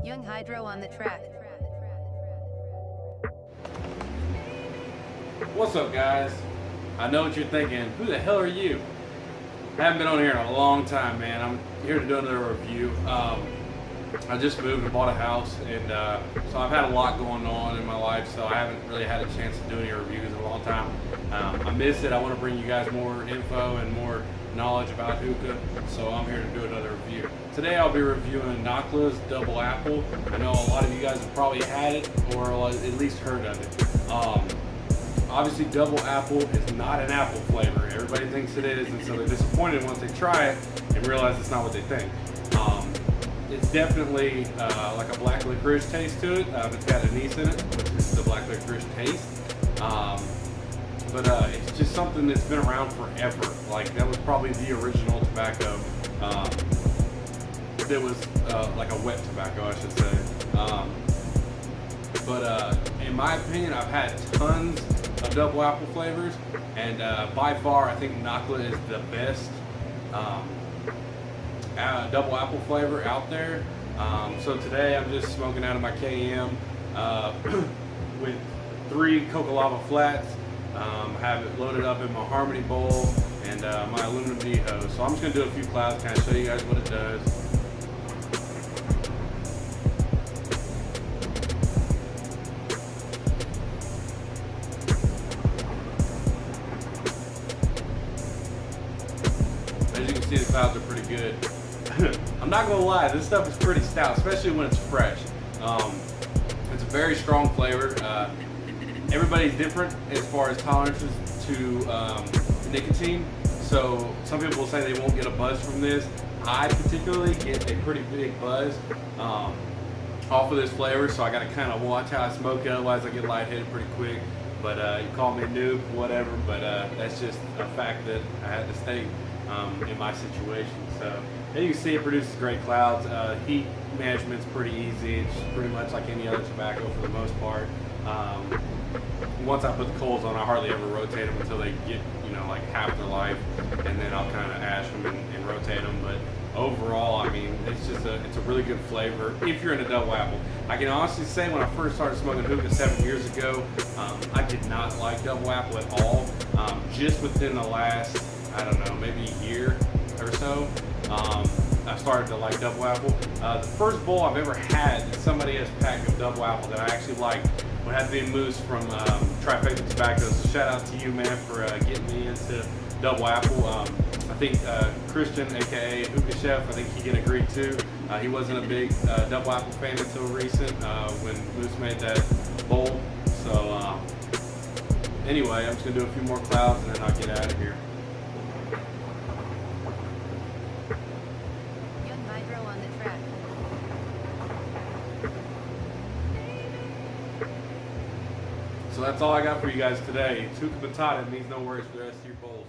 Young Hydro on the track. What's up, guys? I know what you're thinking. Who the hell are you? I haven't been on here in a long time, man. I'm here to do another review. I just moved and bought a house, and so I've had a lot going on in my life, so I haven't really had a chance to do any reviews in a long time. I miss it. I want to bring you guys more info and more knowledge about hookah, so I'm here to do another review. Today I'll be reviewing Nakhla's Double Apple. I know a lot of you guys have probably had it or at least heard of it. Obviously, Double Apple is not an apple flavor. Everybody thinks it is, and so they're disappointed once they try it and realize it's not what they think. It's definitely like a black licorice taste to it. It's got anise in it, which is the black licorice taste. But it's just something that's been around forever. Like, that was probably the original tobacco that was like a wet tobacco, I should say. But in my opinion, I've had tons of double apple flavors, and by far I think Nakhla is the best double apple flavor out there. So today I'm just smoking out of my KM with 3 Coca Lava flats. Have it loaded up in my Harmony bowl and my aluminum D-hose. So I'm just going to do a few clouds, kind of show you guys what it does. As you can see, the clouds are pretty good. I'm not gonna lie, this stuff is pretty stout, especially when it's fresh. It's a very strong flavor. Everybody's different as far as tolerances to nicotine. So some people will say they won't get a buzz from this. I particularly get a pretty big buzz off of this flavor, so I gotta kind of watch how I smoke it, otherwise I get lightheaded pretty quick. But you call me a noob, whatever, but that's just a fact that I had to state in my situation. So as you can see, it produces great clouds. Heat management's pretty easy. It's pretty much like any other tobacco for the most part. Once I put the coals on, I hardly ever rotate them until they get, like half their life, and then I'll kind of ash them and rotate them. But overall, I mean, it's a really good flavor if you're into double apple. I can honestly say when I first started smoking hookah 7 years ago, I did not like double apple at all. Just within the last, I don't know, maybe a year or so, I started to like double apple. The first bowl I've ever had that somebody has packed of double apple that I actually liked would have to be Moose from Trifecta Tobacco. So shout out to you, man, for getting me into double apple. I think Christian, aka Hookah Chef, I think he can agree too. He wasn't a big double apple fan until recent when Moose made that bowl. So anyway, I'm just gonna do a few more clouds and then I'll get out of here. Young Hydro on the track. So that's all I got for you guys today. Hookah Matata means no worries for the rest of your bowls.